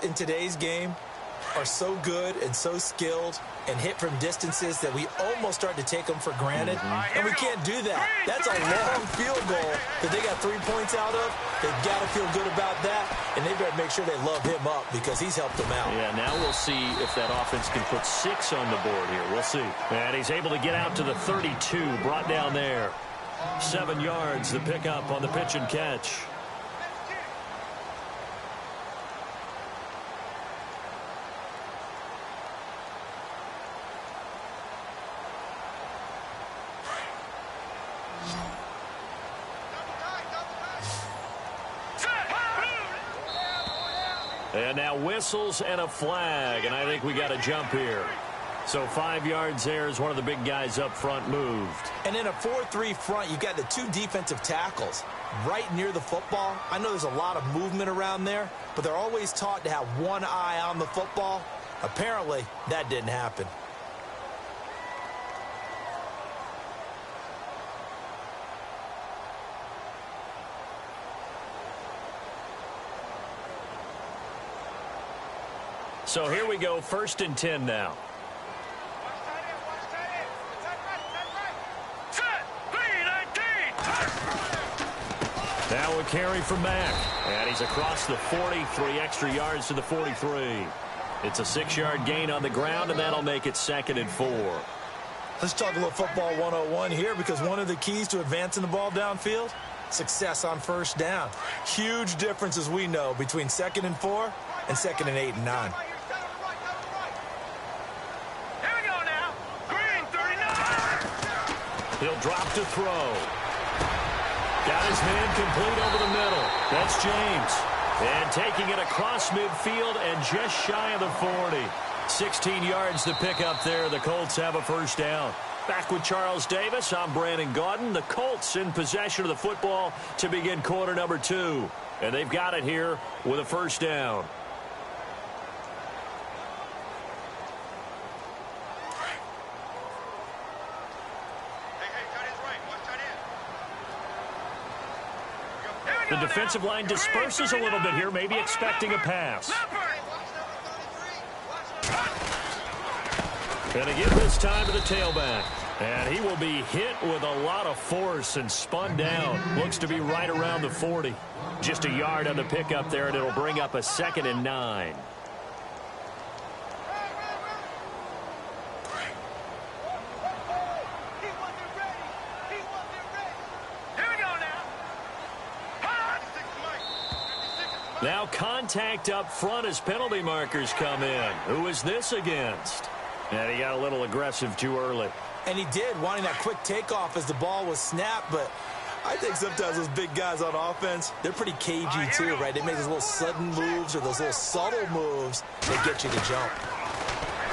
in today's game are so good and so skilled and hit from distances that we almost start to take them for granted, and we can't do that. That's a long field goal that they got 3 points out of. They've got to feel good about that, and they better make sure they love him up because he's helped them out. Yeah, now we'll see if that offense can put 6 on the board here. We'll see. And he's able to get out to the 32, brought down there. 7 yards, the pickup on the pitch and catch. And now whistles and a flag, and I think we got a jump here. So 5 yards there as one of the big guys up front moved. And in a 4-3 front, you've got the 2 defensive tackles right near the football. I know there's a lot of movement around there, but they're always taught to have one eye on the football. Apparently, that didn't happen. So here we go, 1st and 10 now. Now a carry from Mack. And he's across the 40, 3 extra yards to the 43. It's a 6-yard gain on the ground, and that'll make it 2nd and 4. Let's talk a little football 101 here, because one of the keys to advancing the ball downfield, success on 1st down. Huge difference, as we know, between 2nd and 4 and 2nd and 8 and 9. He'll drop to throw. Got his man complete over the middle. That's James. And taking it across midfield and just shy of the 40. 16 yards to pick up there. The Colts have a 1st down. Back with Charles Davis, I'm Brandon Gaudin. The Colts in possession of the football to begin quarter number 2. And they've got it here with a 1st down. The defensive line disperses a little bit here, maybe expecting a pass. And again this time to the tailback. And he will be hit with a lot of force and spun down. Looks to be right around the 40. Just a yard on the pickup there, and it'll bring up a 2nd and 9. Now contact up front as penalty markers come in. Who is this against? And he got a little aggressive too early. And he did, wanting that quick takeoff as the ball was snapped, but I think sometimes those big guys on offense, they're pretty cagey too, right? They make those little sudden moves or those little subtle moves that get you to jump.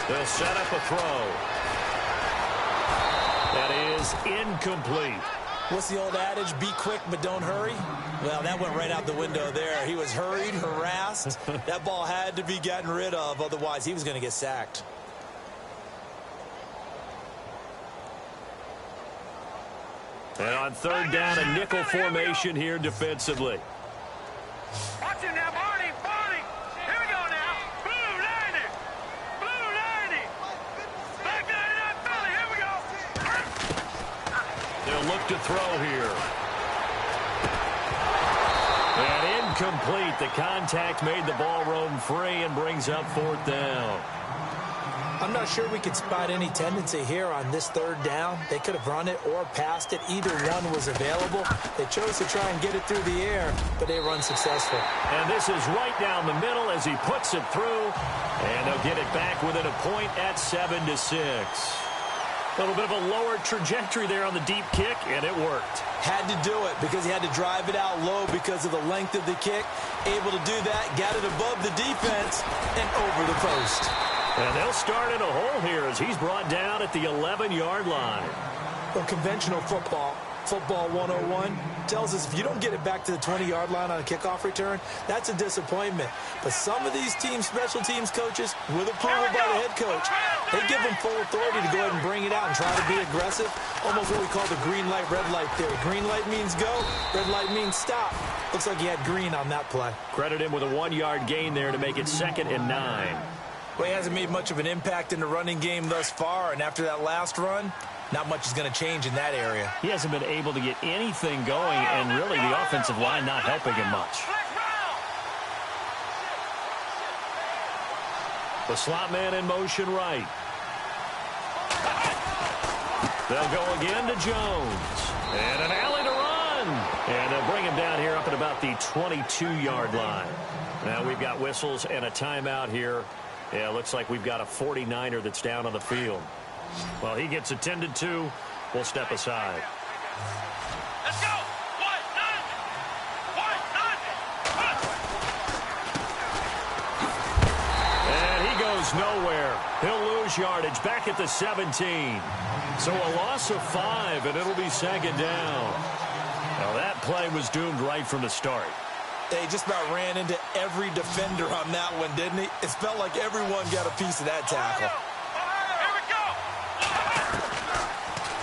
They'll set up a throw. That is incomplete. What's the old adage? Be quick, but don't hurry. Well, that went right out the window there. He was hurried, harassed. That ball had to be gotten rid of, otherwise he was going to get sacked. And on 3rd down, a nickel formation here defensively. Watch it now, Barney, Barney. Here we go now. Blue 90. Blue 90. Black 99 Philly, here we go. They'll look to throw here. And incomplete. The contact made the ball roam free and brings up 4th down. I'm not sure we could spot any tendency here on this 3rd down. They could have run it or passed it. Either one was available. They chose to try and get it through the air, but they were unsuccessful. And this is right down the middle as he puts it through. And they'll get it back within a point at 7-6. A little bit of a lower trajectory there on the deep kick, and it worked. Had to do it because he had to drive it out low because of the length of the kick. Able to do that, got it above the defense, and over the post. And they'll start in a hole here as he's brought down at the 11-yard line. Well, conventional football, Football 101 tells us if you don't get it back to the 20-yard line on a kickoff return, that's a disappointment. But some of these special teams coaches, with approval by the head coach, they give them full authority to go ahead and bring it out and try to be aggressive, almost what we call the green light, red light theory. Green light means go, red light means stop. Looks like he had green on that play. Credit him with a 1-yard gain there to make it 2nd and 9. Well, he hasn't made much of an impact in the running game thus far, and after that last run, not much is going to change in that area. He hasn't been able to get anything going, and really the offensive line not helping him much. The slot man in motion right. They'll go again to Jones. And an alley to run. And they'll bring him down here up at about the 22-yard line. Now we've got whistles and a timeout here. Yeah, it looks like we've got a 49er that's down on the field. Well, he gets attended to. We'll step aside. Let's go. 1-0. And he goes nowhere. He'll lose yardage back at the 17. So a loss of 5, and it'll be 2nd down. Now that play was doomed right from the start. They just about ran into every defender on that one, didn't he? It felt like everyone got a piece of that tackle.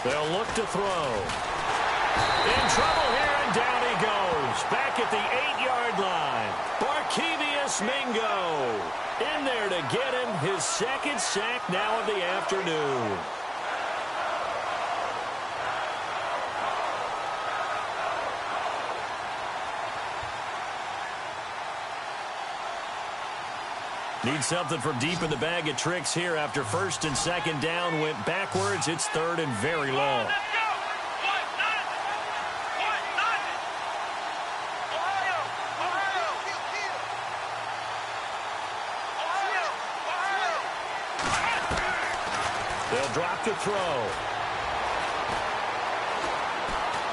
They'll look to throw. In trouble here, and down he goes. Back at the 8-yard line. Barkevius Mingo in there to get him his 2nd sack now of the afternoon. Need something from deep in the bag of tricks here after 1st and 2nd down went backwards. It's 3rd and very long. They'll drop the throw.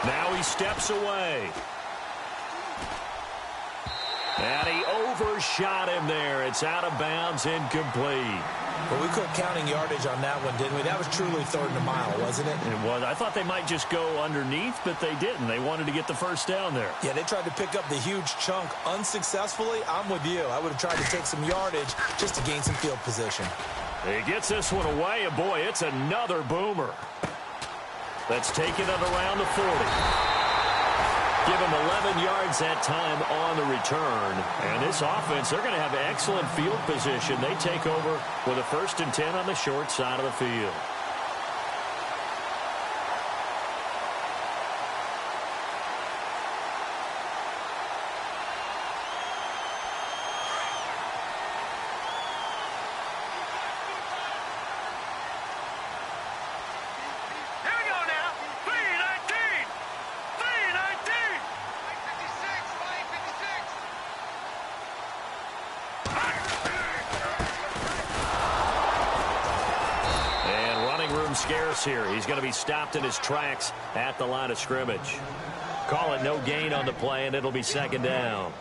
Now he steps away. And he overshot him there. It's out of bounds, incomplete. Well, we quit counting yardage on that one, didn't we? That was truly 3rd and a mile, wasn't it? It was. I thought they might just go underneath, but they didn't. They wanted to get the 1st down there. Yeah, they tried to pick up the huge chunk unsuccessfully. I'm with you. I would have tried to take some yardage just to gain some field position. He gets this one away, and boy, it's another boomer. Let's take it at around the 40. Give him 11 yards that time on the return. And this offense, they're going to have excellent field position. They take over with a 1st and 10 on the short side of the field. Scarce here. He's going to be stopped in his tracks at the line of scrimmage. Call it no gain on the play, and it'll be 2nd down.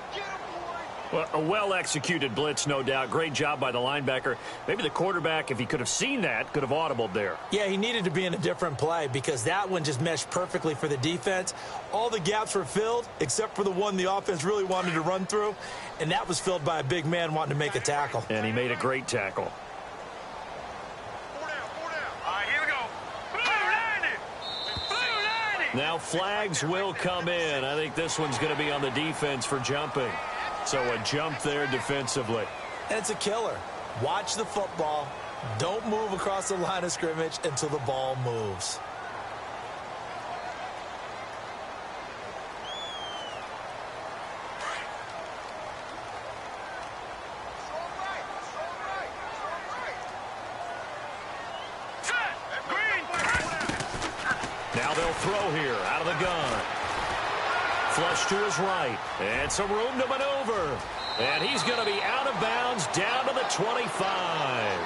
Well, a well-executed blitz, no doubt. Great job by the linebacker. Maybe the quarterback, if he could have seen that, could have audibled there. Yeah, he needed to be in a different play because that one just meshed perfectly for the defense. All the gaps were filled except for the one the offense really wanted to run through, and that was filled by a big man wanting to make a tackle. And he made a great tackle. Now flags will come in. I think this one's going to be on the defense for jumping. So a jump there defensively. And it's a killer. Watch the football. Don't move across the line of scrimmage until the ball moves. Now they'll throw here out of the gun. Flush to his right. And some room to maneuver. And he's going to be out of bounds down to the 25.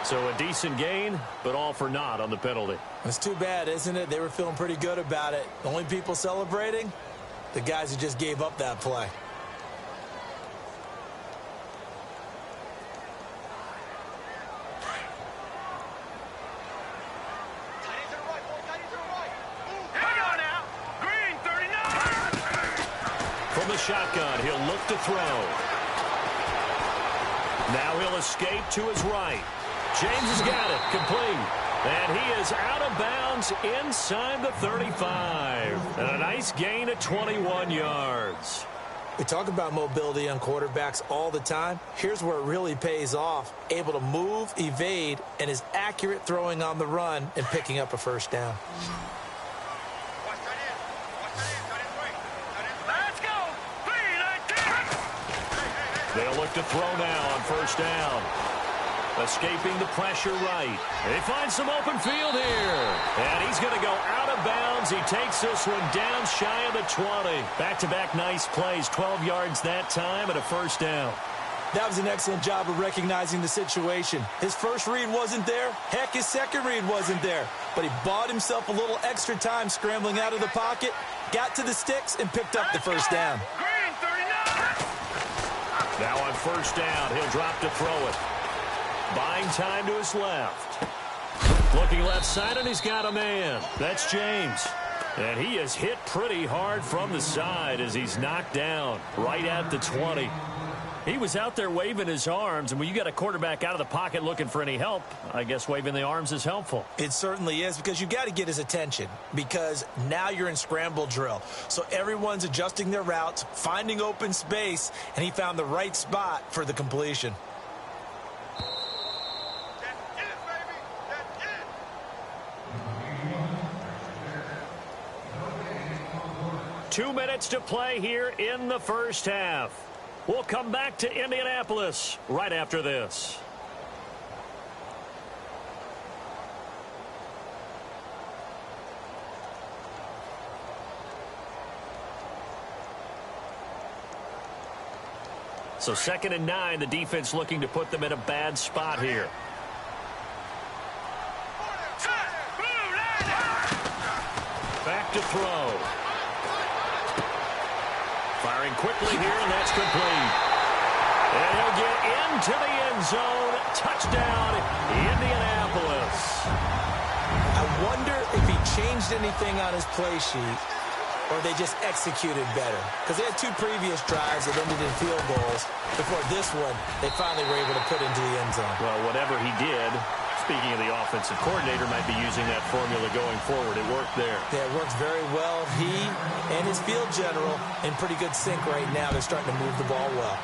So a decent gain, but all for naught on the penalty. It's too bad, isn't it? They were feeling pretty good about it. The only people celebrating, the guys who just gave up that play. shotgun. He'll look to throw. Now he'll escape to his right. James has got it. Complete. And he is out of bounds inside the 35. And a nice gain of 21 yards. We talk about mobility on quarterbacks all the time. Here's where it really pays off. Able to move, evade, and is accurate throwing on the run and picking up a first down. Let's go. They'll look to throw now on first down. Escaping the pressure right. They find some open field here. And he's going to go out of bounds. He takes this one down shy of the 20. Back-to-back nice plays. 12 yards that time and a first down. That was an excellent job of recognizing the situation. His first read wasn't there. Heck, his second read wasn't there. But he bought himself a little extra time scrambling out of the pocket, got to the sticks, and picked up the first down. Green 39. Now on first down, he'll drop to throw it. Buying time to his left. Looking left side, and he's got a man. That's James. And he is hit pretty hard from the side as he's knocked down right at the 20. He was out there waving his arms, and when you got a quarterback out of the pocket looking for any help, I guess waving the arms is helpful. It certainly is, because you got to get his attention, because now you're in scramble drill. So everyone's adjusting their routes, finding open space, and he found the right spot for the completion. 2 minutes to play here in the first half. We'll come back to Indianapolis right after this. So 2nd and 9, the defense looking to put them in a bad spot here. Back to throw. Firing quickly here, and that's complete. And he'll get into the end zone. Touchdown, Indianapolis. I wonder if he changed anything on his play sheet, or they just executed better. Because they had 2 previous drives that ended in field goals. Before this one, they finally were able to put into the end zone. Well, whatever he did, speaking of the offensive coordinator, might be using that formula going forward. It worked there. Yeah, it works very well. He and his field general in pretty good sync right now. They're starting to move the ball well.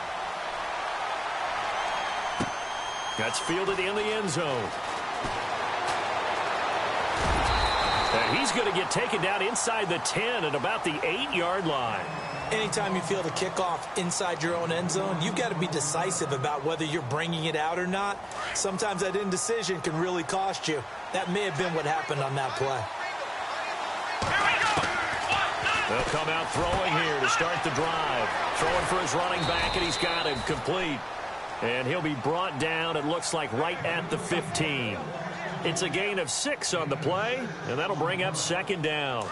That's fielded in the end zone. And he's going to get taken down inside the 10 at about the 8-yard line. Anytime you field a kickoff inside your own end zone, you've got to be decisive about whether you're bringing it out or not. Sometimes that indecision can really cost you. That may have been what happened on that play. They'll come out throwing here to start the drive. Throwing for his running back, and he's got him complete. And he'll be brought down, it looks like, right at the 15. It's a gain of 6 on the play, and that'll bring up 2nd down.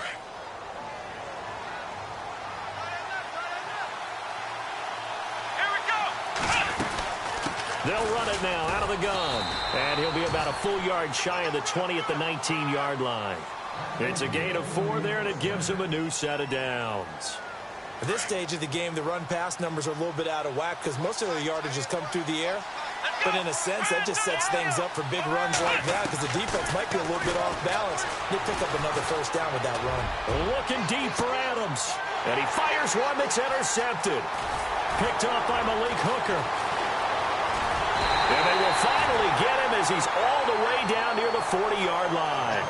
They'll run it now out of the gun. And he'll be about a full yard shy of the 20 at the 19-yard line. It's a gain of 4 there, and it gives him a new set of downs. At this stage of the game, the run-pass numbers are a little bit out of whack because most of their yardage has come through the air. But in a sense, that just sets things up for big runs like that because the defense might be a little bit off balance. They pick up another first down with that run. Looking deep for Adams. And he fires one that's intercepted. Picked off by Malik Hooker. And they will finally get him as he's all the way down near the 40-yard line.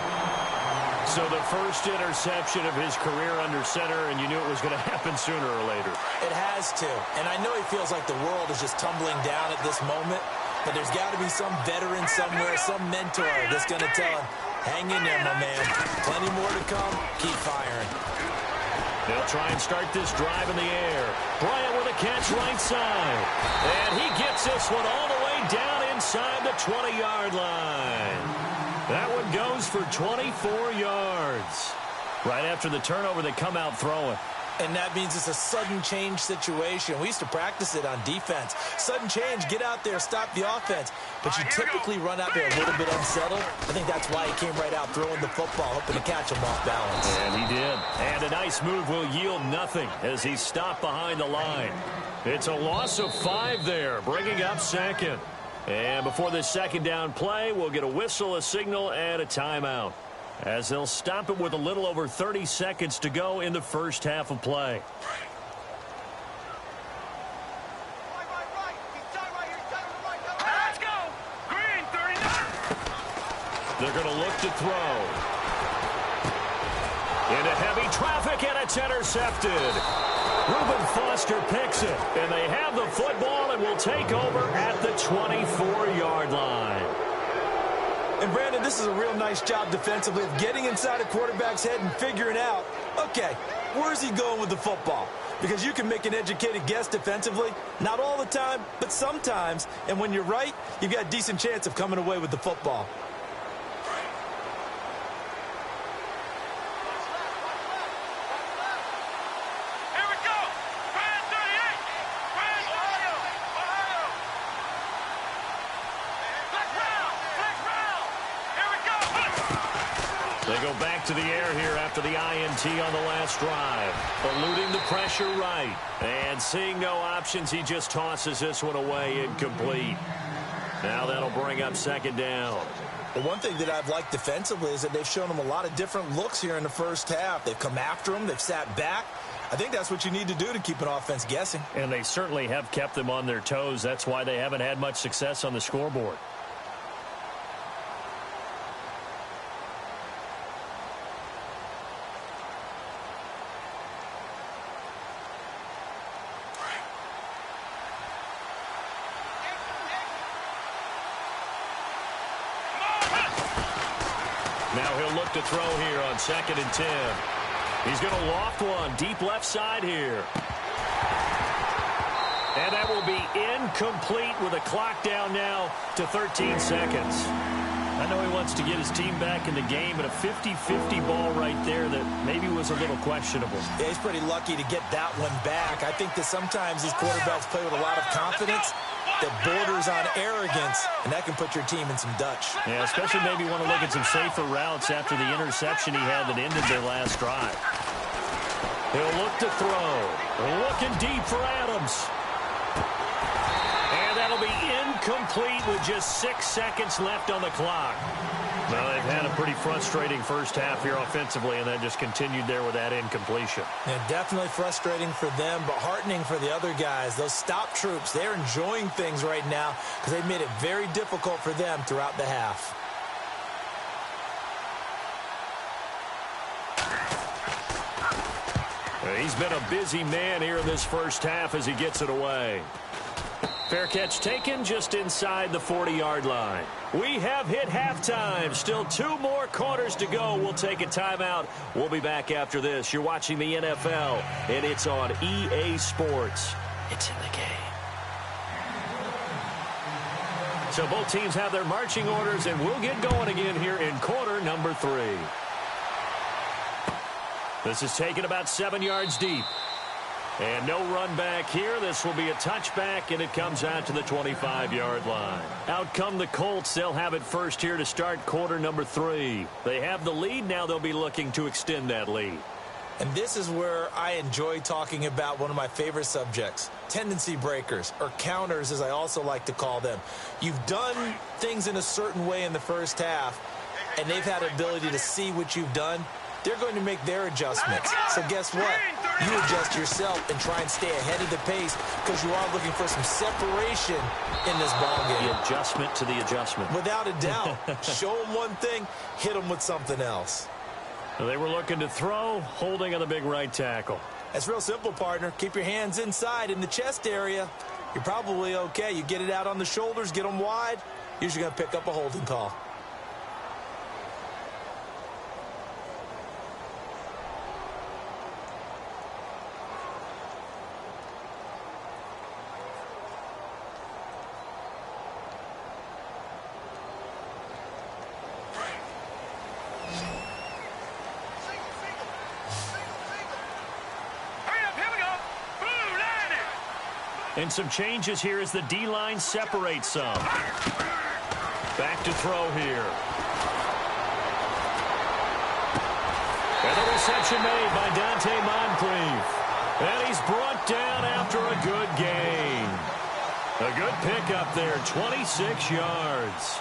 So the first interception of his career under center, and you knew it was going to happen sooner or later. It has to. And I know he feels like the world is just tumbling down at this moment, but there's got to be some veteran somewhere, some mentor that's going to tell him, hang in there, my man. Plenty more to come. Keep firing. They'll try and start this drive in the air. Bryant with a catch right side. And he gets this one all the way down inside the 20-yard line. That one goes for 24 yards. Right after the turnover, they come out throwing. And that means it's a sudden change situation. We used to practice it on defense. Sudden change, get out there, stop the offense. But you typically run out there a little bit unsettled. I think that's why he came right out throwing the football, hoping to catch him off balance. And he did. And a nice move will yield nothing as he stopped behind the line. It's a loss of 5 there, bringing up second. And before this second down play, we'll get a whistle, a signal, and a timeout, as they'll stop it with a little over 30 seconds to go in the first half of play. Let's go. Green, 39. They're going to look to throw. Into heavy traffic, and it's intercepted. Reuben Foster picks it, and they have the football and will take over at the 24-yard line. And, Brandon, this is a real nice job defensively of getting inside a quarterback's head and figuring out, okay, where's he going with the football? Because you can make an educated guess defensively, not all the time, but sometimes. And when you're right, you've got a decent chance of coming away with the football. Here we go. Grand 38. Grand Ohio. Ohio. Flex round. Flex round. Here we go. They go back to the air here after the INT on the last drive. Eluding the pressure right. And seeing no options, he just tosses this one away incomplete. Now that'll bring up second down. But one thing that I've liked defensively is that they've shown him a lot of different looks here in the first half. They've come after him. They've sat back. I think that's what you need to do to keep an offense guessing. And they certainly have kept them on their toes. That's why they haven't had much success on the scoreboard. Now he'll look to throw here on 2nd and 10. He's going to loft one deep left side here. And that will be incomplete with a clock down now to 13 seconds. I know he wants to get his team back in the game, but a 50-50 ball right there that maybe was a little questionable. Yeah, he's pretty lucky to get that one back. I think that sometimes these quarterbacks play with a lot of confidence that borders on arrogance, and that can put your team in some Dutch. Yeah, especially maybe want to look at some safer routes after the interception he had that ended their last drive. He'll look to throw. Looking deep for Adams. And that'll be incomplete with just 6 seconds left on the clock. Well, they've had a pretty frustrating first half here offensively, and that just continued there with that incompletion. Yeah, definitely frustrating for them, but heartening for the other guys. Those stop troops, they're enjoying things right now because they've made it very difficult for them throughout the half. He's been a busy man here in this first half as he gets it away. Fair catch taken just inside the 40-yard line. We have hit halftime. Still 2 more quarters to go. We'll take a timeout. We'll be back after this. You're watching the NFL, and it's on EA Sports. It's in the game. So both teams have their marching orders, and we'll get going again here in quarter number 3. This is taken about 7 yards deep. And no run back here. This will be a touchback, and it comes out to the 25-yard line. Out come the Colts. They'll have it first here to start quarter number 3. They have the lead. Now they'll be looking to extend that lead. And this is where I enjoy talking about one of my favorite subjects, tendency breakers, or counters, as I also like to call them. You've done things in a certain way in the first half, and they've had an ability to see what you've done. They're going to make their adjustments. So guess what? You adjust yourself and try and stay ahead of the pace because you are looking for some separation in this ballgame. The adjustment to the adjustment. Without a doubt. Show them one thing, hit them with something else. So they were looking to throw, holding on the big right tackle. That's real simple, partner. Keep your hands inside in the chest area. You're probably okay. You get it out on the shoulders, get them wide. Usually going to pick up a holding call. And some changes here as the D-line separates some. Back to throw here. And the reception made by Dante Moncrief. And he's brought down after a good gain. A good pickup there, 26 yards.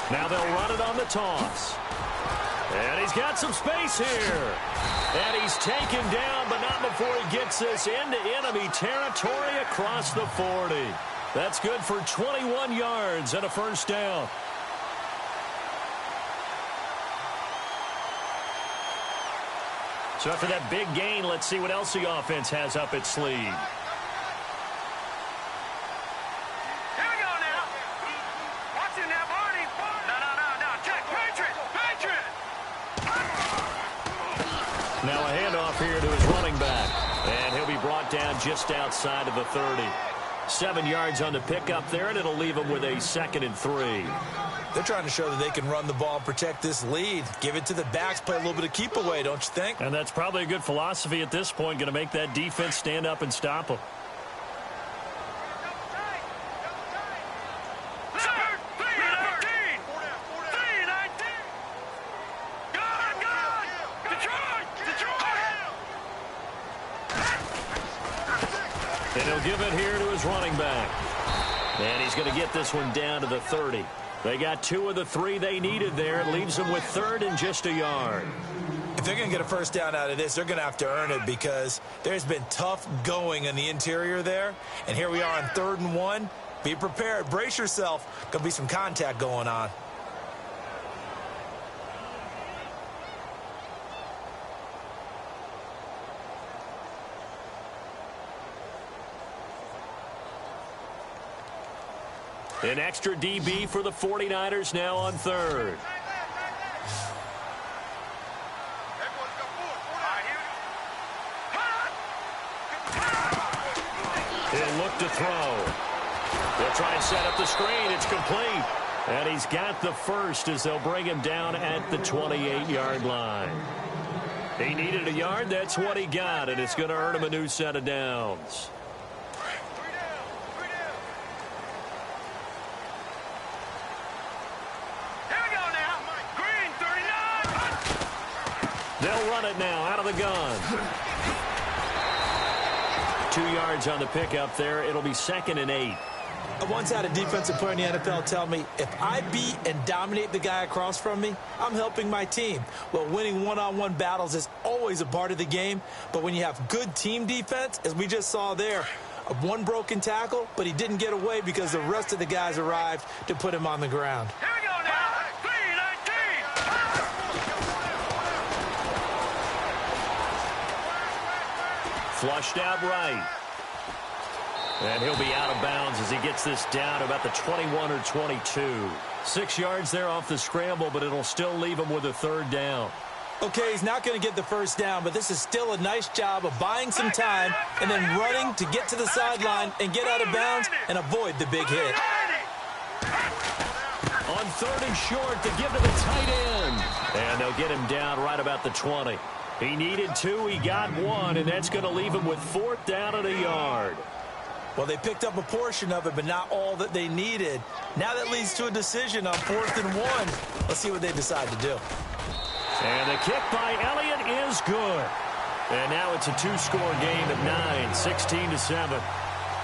Now they'll run it on the toss. And he's got some space here. And he's taken down, but not before he gets this into enemy territory across the 40. That's good for 21 yards and a first down. So after that big gain, let's see what else the offense has up its sleeve. Now a handoff here to his running back. And he'll be brought down just outside of the 30. 7 yards on the pickup there, and it'll leave him with a 2nd and 3. They're trying to show that they can run the ball and protect this lead. Give it to the backs, play a little bit of keep away, don't you think? And that's probably a good philosophy at this point, going to make that defense stand up and stop them. And he'll give it here to his running back. And he's going to get this one down to the 30. They got 2 of the 3 they needed there. It leaves them with 3rd and just a yard. If they're going to get a first down out of this, they're going to have to earn it because there's been tough going in the interior there. And here we are on 3rd and 1. Be prepared. Brace yourself. Going to be some contact going on. An extra DB for the 49ers now on 3rd. He'll look to throw. They'll try and set up the screen. It's complete. And he's got the first as they'll bring him down at the 28-yard line. He needed a yard. That's what he got, and it's going to earn him a new set of downs. They'll run it now out of the gun. 2 yards on the pickup there. It'll be 2nd and 8. I once had a defensive player in the NFL tell me, if I beat and dominate the guy across from me, I'm helping my team. Well, winning one-on-one battles is always a part of the game, but when you have good team defense, as we just saw there, one broken tackle, but he didn't get away because the rest of the guys arrived to put him on the ground. Here we go now. 3-19. Flushed out right. And he'll be out of bounds as he gets this down about the 21 or 22. 6 yards there off the scramble, but it'll still leave him with a 3rd down. Okay, he's not going to get the first down, but this is still a nice job of buying some time and then running to get to the sideline and get out of bounds and avoid the big hit. On 3rd and short to give to the tight end. And they'll get him down right about the 20. He needed 2, he got 1, and that's going to leave him with 4th down and a yard. Well, they picked up a portion of it, but not all that they needed. Now that leads to a decision on 4th and 1. Let's see what they decide to do. And the kick by Elliott is good. And now it's a 2-score game at 9, 16-7.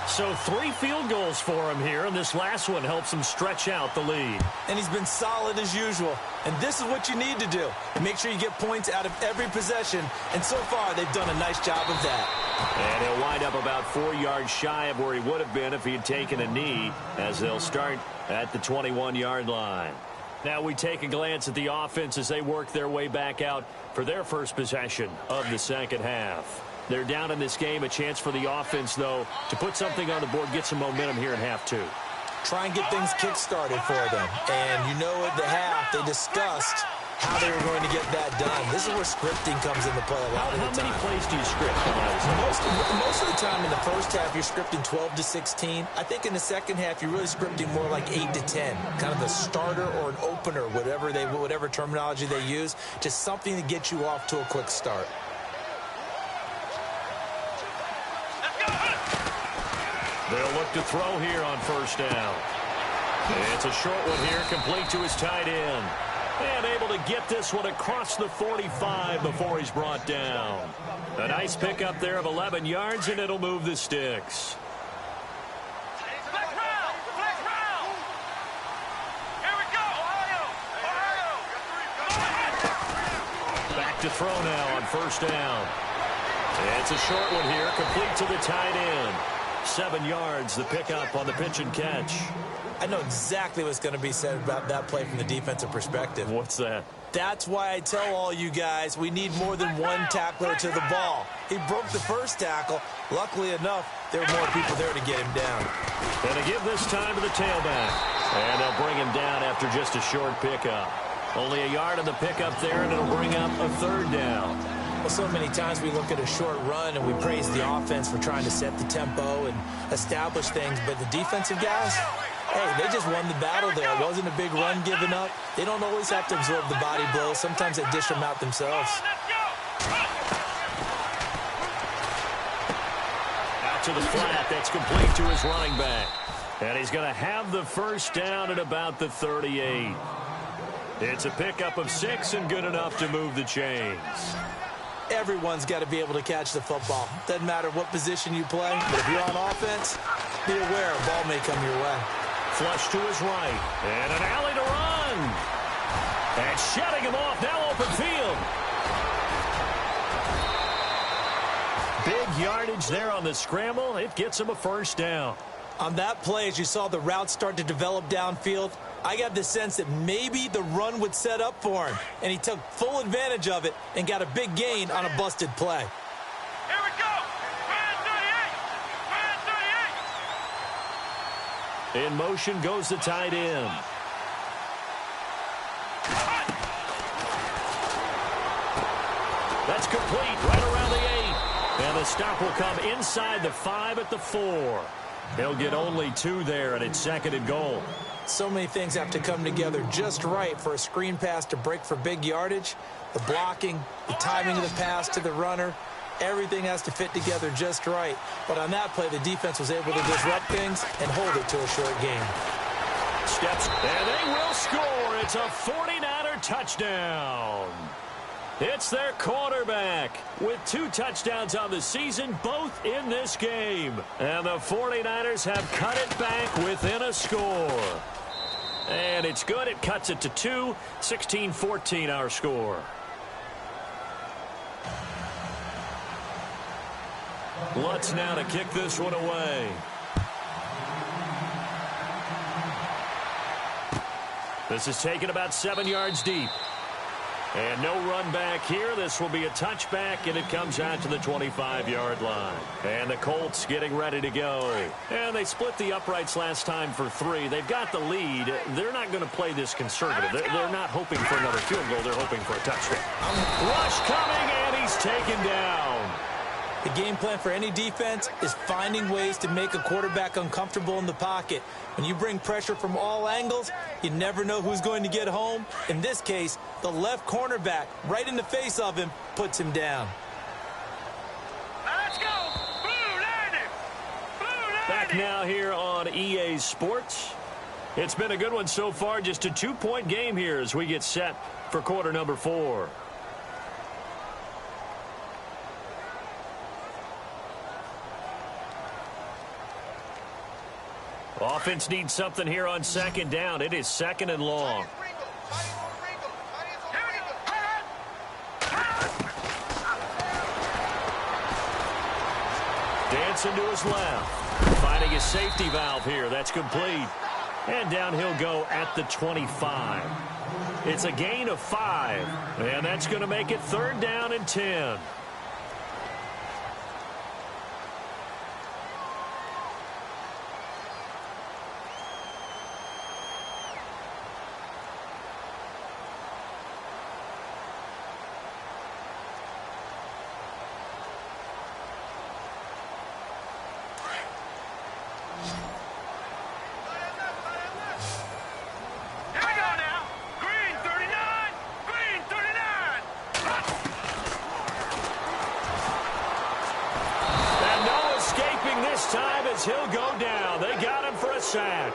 So 3 field goals for him here, and this last one helps him stretch out the lead. And he's been solid as usual. And this is what you need to do. Make sure you get points out of every possession. And so far, they've done a nice job of that. And he'll wind up about 4 yards shy of where he would have been if he had taken a knee, as they'll start at the 21-yard line. Now we take a glance at the offense as they work their way back out for their first possession of the second half. They're down in this game. A chance for the offense, though, to put something on the board, get some momentum here in half 2. Try and get things kick-started for them. And you know at the half, they discussed how they were going to get that done. This is where scripting comes into play a lot of the time. How many plays do you script? Most of the time in the first half, you're scripting 12 to 16. I think in the second half, you're really scripting more like 8 to 10. Kind of the starter or an opener, whatever terminology they use. Just something to get you off to a quick start. They'll look to throw here on first down. It's a short one here, complete to his tight end. And able to get this one across the 45 before he's brought down. A nice pickup there of 11 yards, and it'll move the sticks. Flex round. Here we go, Ohio. Back to throw now on first down. It's a short one here, complete to the tight end. 7 yards, the pickup on the pitch and catch. I know exactly what's going to be said about that play from the defensive perspective. What's that? That's why I tell all you guys we need more than one tackler to the ball. He broke the first tackle. Luckily enough, there were more people there to get him down. And to give this time to the tailback. And they'll bring him down after just a short pickup. Only a yard on the pickup there, and it'll bring up a third down. Well, so many times we look at a short run and we praise the offense for trying to set the tempo and establish things, but the defensive guys, hey, they just won the battle there. It wasn't a big run given up. They don't always have to absorb the body blows. Sometimes they dish them out themselves. Out to the flat. That's complete to his running back. And he's going to have the first down at about the 38. It's a pickup of 6 and good enough to move the chains. Everyone's got to be able to catch the football. Doesn't matter what position you play, but if you're on offense, be aware a ball may come your way. Flush to his right. And an alley to run. And shutting him off. Now open field. Big yardage there on the scramble. It gets him a first down. On that play, as you saw the route start to develop downfield, I got the sense that maybe the run would set up for him, and he took full advantage of it and got a big gain on a busted play. Here we go. 38. In motion goes the tight end. That's complete right around the 8. And the stop will come inside the 5 at the 4. He'll get only 2 there, and it's 2nd and goal. So many things have to come together just right for a screen pass to break for big yardage. The blocking, the timing of the pass to the runner, everything has to fit together just right. But on that play, the defense was able to disrupt things and hold it to a short game. Steps, and they will score. It's a 49er touchdown. It's their quarterback with 2 touchdowns on the season, both in this game. And the 49ers have cut it back within a score. And it's good. It cuts it to 2. 16-14 our score. Lutz now to kick this one away. This is taken about 7 yards deep. And no run back here. This will be a touchback, and it comes out to the 25-yard line. And the Colts getting ready to go. And they split the uprights last time for 3. They've got the lead. They're not going to play this conservative. They're not hoping for another field goal. They're hoping for a touchdown. Rush coming, and he's taken down. The game plan for any defense is finding ways to make a quarterback uncomfortable in the pocket. When you bring pressure from all angles, you never know who's going to get home. In this case, the left cornerback, right in the face of him, puts him down. Let's go. Blue lady. Back now here on EA Sports. It's been a good one so far. Just a 2-point game here as we get set for quarter number 4. Offense needs something here on 2nd down. It is 2nd and long. Dancing to his left. Finding his safety valve here. That's complete. And down he'll go at the 25. It's a gain of 5. And that's going to make it 3rd down and 10. as he'll go down. They got him for a sack.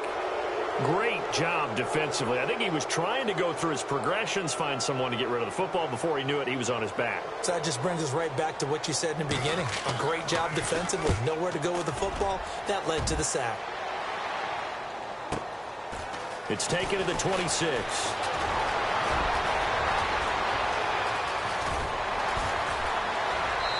Great job defensively. I think he was trying to go through his progressions, find someone to get rid of the football. Before he knew it, he was on his back. So that just brings us right back to what you said in the beginning. A great job defensively. Nowhere to go with the football. That led to the sack. It's taken to the 26.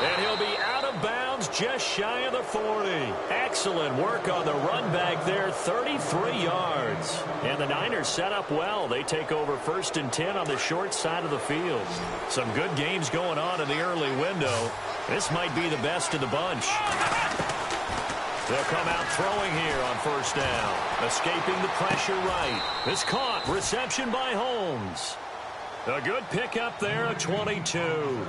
And he'll be out of bounds just shy of the 40. Excellent work on the run back there, 33 yards. And the Niners set up well. They take over 1st and 10 on the short side of the field. Some good games going on in the early window. This might be the best of the bunch. They'll come out throwing here on 1st down. Escaping the pressure right. It's caught. Reception by Holmes. A good pickup there at 22.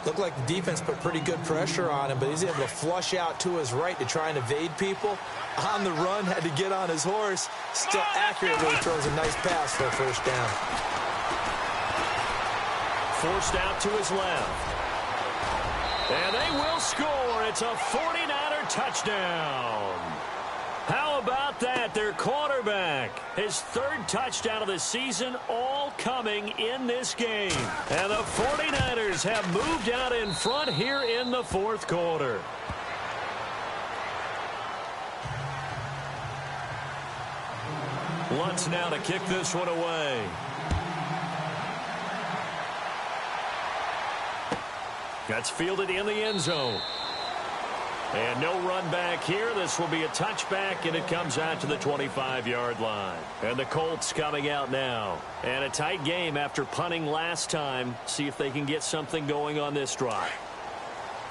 Looked like the defense put pretty good pressure on him, but he's able to flush out to his right to try and evade people. On the run, had to get on his horse. Still accurately throws a nice pass for a 1st down. Forced out to his left. And they will score. It's a 49er touchdown. How about that? Their quarterback, his 3rd touchdown of the season, all coming in this game. And the 49ers have moved out in front here in the 4th quarter. Lutz now to kick this one away. That's fielded in the end zone. And no run back here. This will be a touchback, and it comes out to the 25-yard line. And the Colts coming out now. And a tight game after punting last time. See if they can get something going on this drive.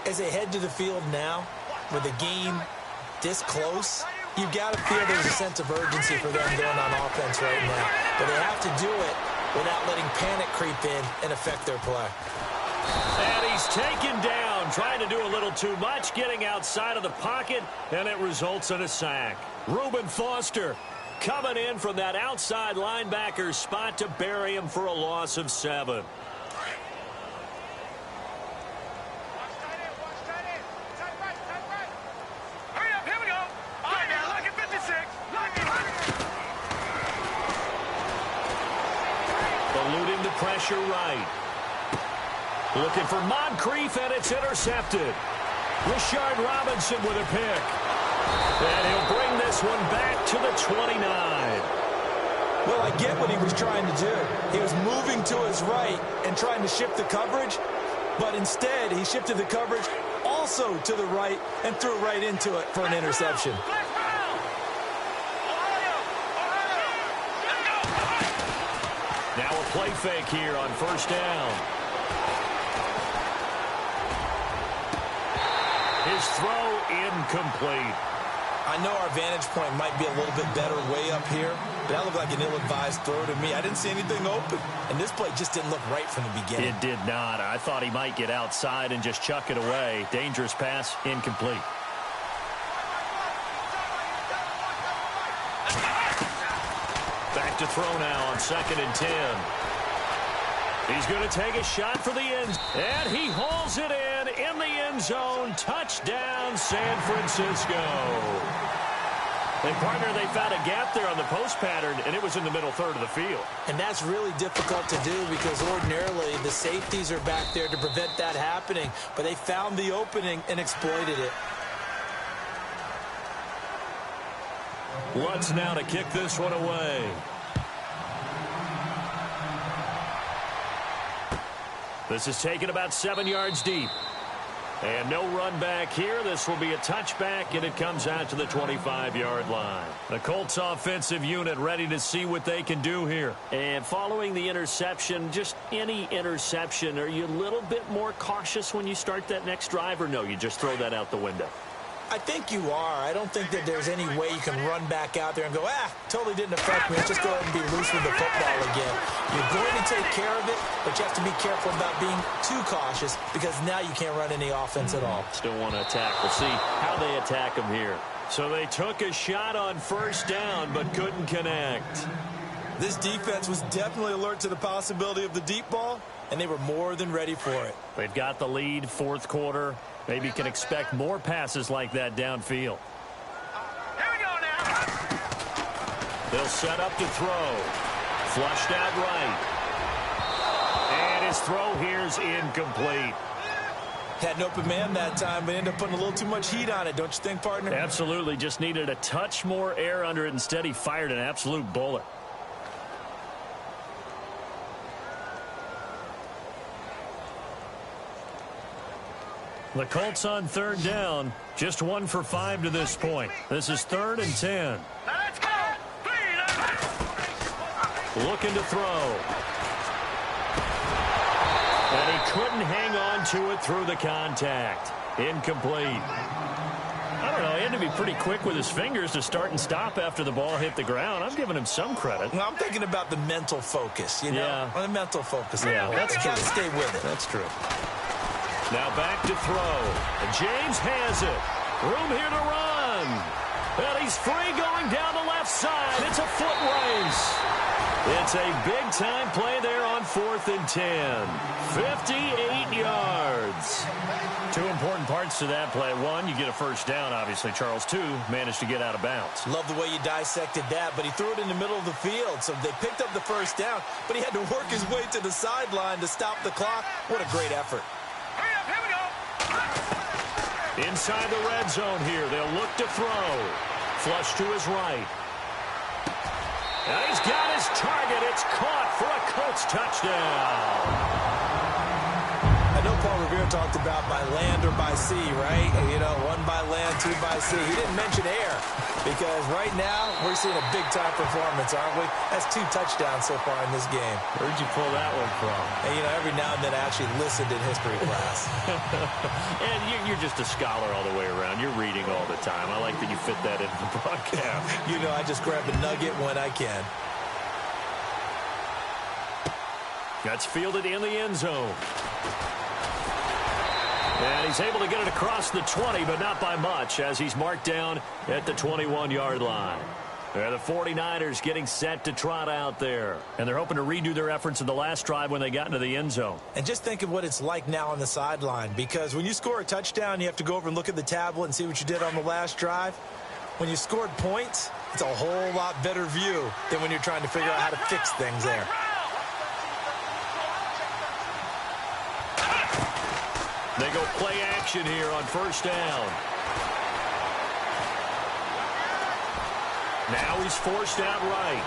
As they head to the field now, with the game this close, you've got to feel there's a sense of urgency for them going on offense right now. But they have to do it without letting panic creep in and affect their play. And he's taken down, trying to do a little too much, getting outside of the pocket, and it results in a sack. Reuben Foster coming in from that outside linebacker spot to bury him for a loss of 7. Hurry up, here we go. All right, now, lock at 56. Lock it. Eluding the pressure right. Looking for Moncrief, and it's intercepted. Rashard Robinson with a pick. And he'll bring this one back to the 29. Well, I get what he was trying to do. He was moving to his right and trying to shift the coverage, but instead he shifted the coverage also to the right and threw right into it for an interception. Now a play fake here on 1st down. His throw incomplete. I know our vantage point might be a little bit better way up here, but that looked like an ill-advised throw to me. I didn't see anything open, and this play just didn't look right from the beginning. It did not. I thought he might get outside and just chuck it away. Dangerous pass, incomplete. Back to throw now on 2nd and 10. He's going to take a shot for the end. And he hauls it in the end zone. Touchdown, San Francisco. And, partner, they found a gap there on the post pattern, and it was in the middle 3rd of the field. And that's really difficult to do because ordinarily the safeties are back there to prevent that happening. But they found the opening and exploited it. Lutz now to kick this one away. This is taken about 7 yards deep. And no run back here. This will be a touchback, and it comes out to the 25-yard line. The Colts offensive unit ready to see what they can do here. And following the interception, just any interception, are you a little bit more cautious when you start that next drive, or no, you just throw that out the window? I think you are. I don't think that there's any way you can run back out there and go, totally didn't affect me. Let's just go ahead and be loose with the football again. You're going to take care of it, but you have to be careful about being too cautious because now you can't run any offense at all. Still want to attack. We'll see how they attack him here. So they took a shot on 1st down, but couldn't connect. This defense was definitely alert to the possibility of the deep ball, and they were more than ready for it. They've got the lead, 4th quarter. Maybe can expect more passes like that downfield. They'll set up to throw. Flushed out right. And his throw here's incomplete. Had an open man that time, but ended up putting a little too much heat on it, don't you think, partner? Absolutely. Just needed a touch more air under it. Instead, he fired an absolute bullet. The Colts on third down. Just 1 for 5 to this point. This is 3rd and 10. Let's go. Looking to throw. And he couldn't hang on to it through the contact. Incomplete. I don't know. He had to be pretty quick with his fingers to start and stop after the ball hit the ground. I'm giving him some credit. Well, I'm thinking about the mental focus, you know? Yeah. The mental focus. Yeah, that's true. Got to stay with it. That's true. Now back to throw. And James has it. Room here to run. And he's free going down the left side. It's a foot race. It's a big-time play there on 4th and 10. 58 yards. 2 important parts to that play. 1, you get a first down, obviously. Charles, 2, managed to get out of bounds. Love the way you dissected that, but he threw it in the middle of the field. So they picked up the first down, but he had to work his way to the sideline to stop the clock. What a great effort. Hurry up, here we go. Inside the red zone here. They'll look to throw. Flush to his right. And he's got his target. It's caught for a Colts touchdown. I know Paul Revere talked about by land or by sea, right? You know, 1 by land, 2 by sea. He didn't mention air because right now we're seeing a big-time performance, aren't we? That's 2 touchdowns so far in this game. Where'd you pull that one from? And, you know, every now and then I actually listened in history class. And you're just a scholar all the way around. You're reading all the time. I like that you fit that into the broadcast. You know, I just grab a nugget when I can. That's fielded in the end zone. And he's able to get it across the 20, but not by much, as he's marked down at the 21-yard line. The 49ers getting set to trot out there. And they're hoping to redo their efforts in the last drive when they got into the end zone. And just think of what it's like now on the sideline, because when you score a touchdown, you have to go over and look at the tablet and see what you did on the last drive. When you scored points, it's a whole lot better view than when you're trying to figure out how to fix things there. They go play action here on first down. Now he's forced out right.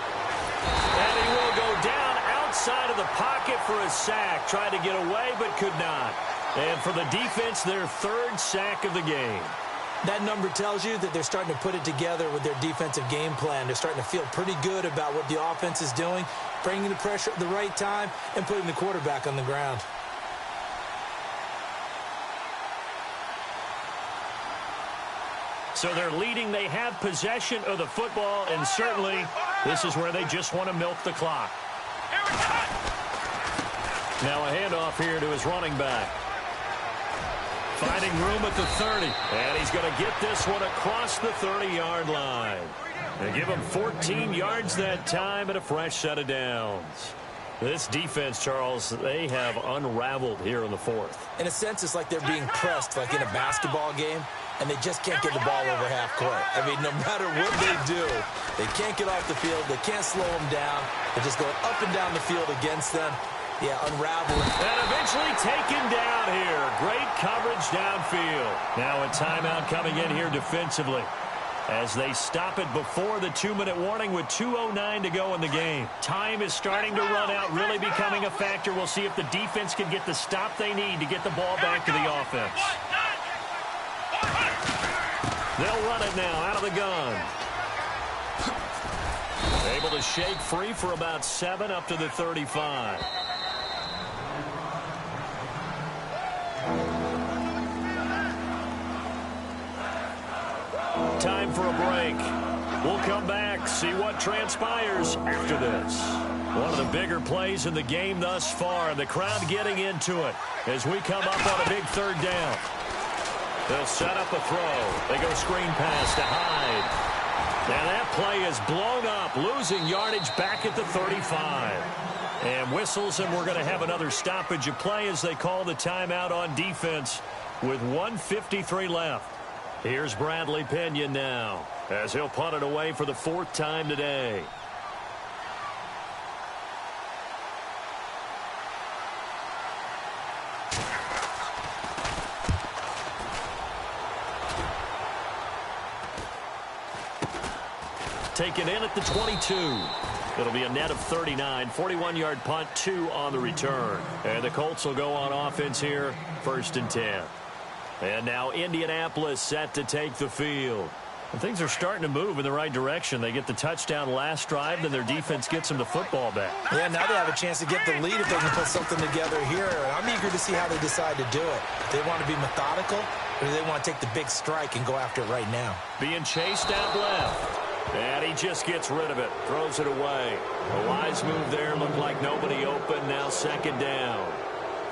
And he will go down outside of the pocket for a sack. Tried to get away, but could not. And for the defense, their 3rd sack of the game. That number tells you that they're starting to put it together with their defensive game plan. They're starting to feel pretty good about what the offense is doing, bringing the pressure at the right time, and putting the quarterback on the ground. So they're leading. They have possession of the football, and certainly this is where they just want to milk the clock. Now a handoff here to his running back. Finding room at the 30. And he's going to get this one across the 30-yard line. They give him 14 yards that time and a fresh set of downs. This defense, Charles, they have unraveled here in the 4th. In a sense, it's like they're being pressed like in a basketball game, and they just can't get the ball over half court. I mean, no matter what they do, they can't get off the field. They can't slow them down. They're just going up and down the field against them. Yeah, unraveling. And eventually taken down here. Great coverage downfield. Now a timeout coming in here defensively as they stop it before the 2-minute warning with 2:09 to go in the game. Time is starting to run out, really becoming a factor. We'll see if the defense can get the stop they need to get the ball back to the offense. They'll run it now out of the gun. Able to shake free for about 7 up to the 35. Time for a break. We'll come back, see what transpires after this. One of the bigger plays in the game thus far, the crowd getting into it as we come up on a big 3rd down. They'll set up a throw. They go screen pass to Hyde. And that play is blown up, losing yardage back at the 35. And whistles, and we're going to have another stoppage of play as they call the timeout on defense with 1:53 left. Here's Bradley Pinion now. as he'll punt it away for the 4th time today. Taken in at the 22. It'll be a net of 39, 41-yard punt, 2 on the return. And the Colts will go on offense here, 1st and 10. And now Indianapolis set to take the field. And things are starting to move in the right direction. They get the touchdown last drive, then their defense gets them the football back. Yeah, now they have a chance to get the lead if they can put something together here. I'm eager to see how they decide to do it. Do they want to be methodical, or do they want to take the big strike and go after it right now? Being chased out left. And he just gets rid of it, throws it away. A wise move there, looked like nobody open, now 2nd down.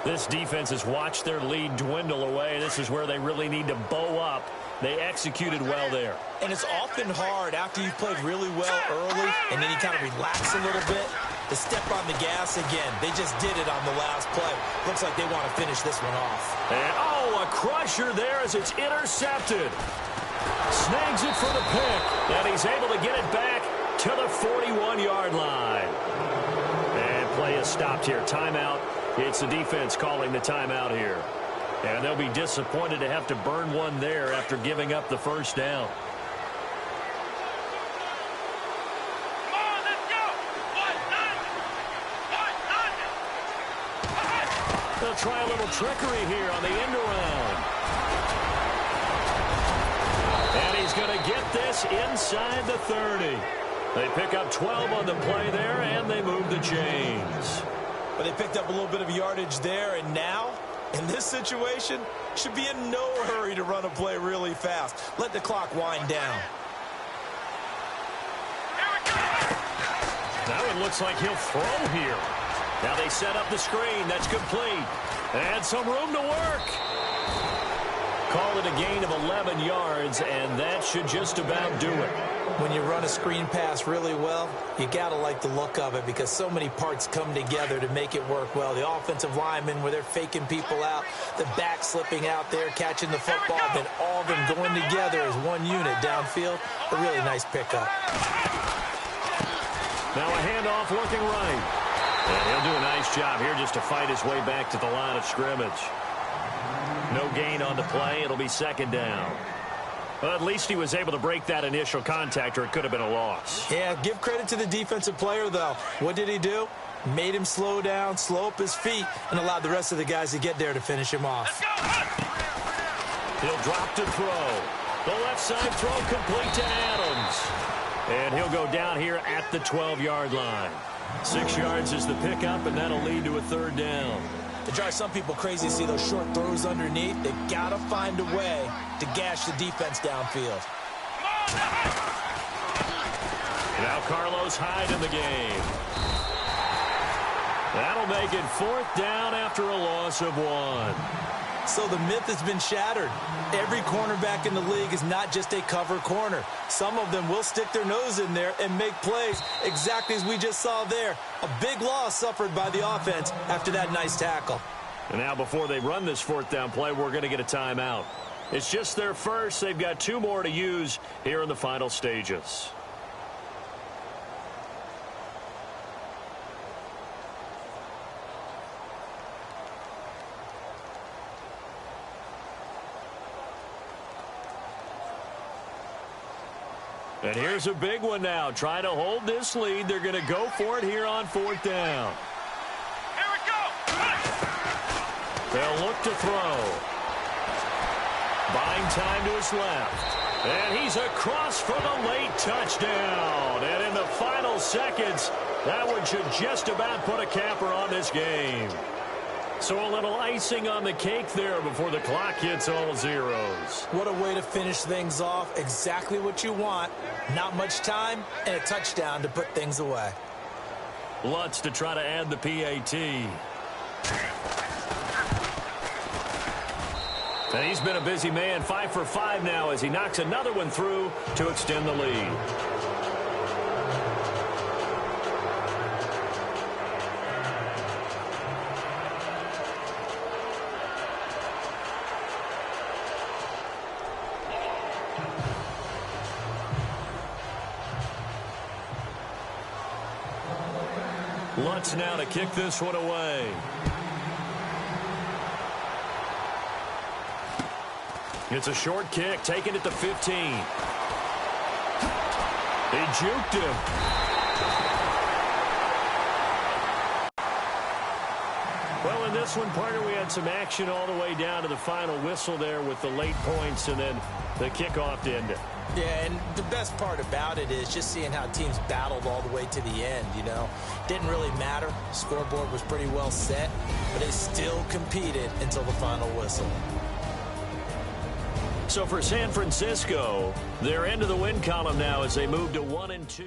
This defense has watched their lead dwindle away. This is where they really need to bow up. They executed well there. And it's often hard after you've played really well early and then you kind of relax a little bit to step on the gas again. They just did it on the last play. Looks like they want to finish this one off. And, a crusher there as it's intercepted. Snags it for the pick, and he's able to get it back to the 41-yard line. And play is stopped here. Timeout. It's the defense calling the timeout here. And they'll be disappointed to have to burn one there after giving up the 1st down. Come on, let's go. They'll try a little trickery here on the end around. And he's going to get this inside the 30. They pick up 12 on the play there, and they move the chains. But they picked up a little bit of yardage there, and now, in this situation, should be in no hurry to run a play really fast. Let the clock wind down. Now it looks like he'll throw here. Now they set up the screen. That's complete. And some room to work. Call it a gain of 11 yards, and that should just about do it. When you run a screen pass really well, you got to like the look of it because so many parts come together to make it work well. The offensive linemen, where they're faking people out, the back slipping out there, catching the football, then all of them going together as one unit downfield. A really nice pickup. Now a handoff looking right. And he'll do a nice job here just to fight his way back to the line of scrimmage. No gain on the play. It'll be 2nd down. Well, at least he was able to break that initial contact, or it could have been a loss. Yeah, give credit to the defensive player, though. What did he do? Made him slow down, slow up his feet, and allowed the rest of the guys to get there to finish him off. He'll drop to throw. The left side throw complete to Adams. And he'll go down here at the 12-yard line. 6 yards is the pickup, and that'll lead to a 3rd down. It drives some people crazy to see those short throws underneath. They've got to find a way to gash the defense downfield. Now Carlos Hyde in the game. That'll make it 4th down after a loss of 1. So the myth has been shattered. Every cornerback in the league is not just a cover corner. Some of them will stick their nose in there and make plays exactly as we just saw there. A big loss suffered by the offense after that nice tackle. And now before they run this 4th down play, we're going to get a timeout. It's just their first. They've got 2 more to use here in the final stages. And here's a big one now. Trying to hold this lead. They're going to go for it here on 4th down. Here we go. They'll look to throw. Buying time to his left. And he's across for the late touchdown. And in the final seconds, that one should just about put a capper on this game. So a little icing on the cake there before the clock hits all zeros. What a way to finish things off. Exactly what you want. Not much time and a touchdown to put things away. Lutz to try to add the PAT. And he's been a busy man. 5 for 5 now as he knocks another one through to extend the lead. Lutz now to kick this one away. It's a short kick, taking it to 15. He juked him. Well, in this one, partner, we had some action all the way down to the final whistle there with the late points and then the kickoff to end it. Yeah, and the best part about it is just seeing how teams battled all the way to the end, you know. Didn't really matter. Scoreboard was pretty well set, but they still competed until the final whistle. So for San Francisco, they're into the win column now as they move to 1-2.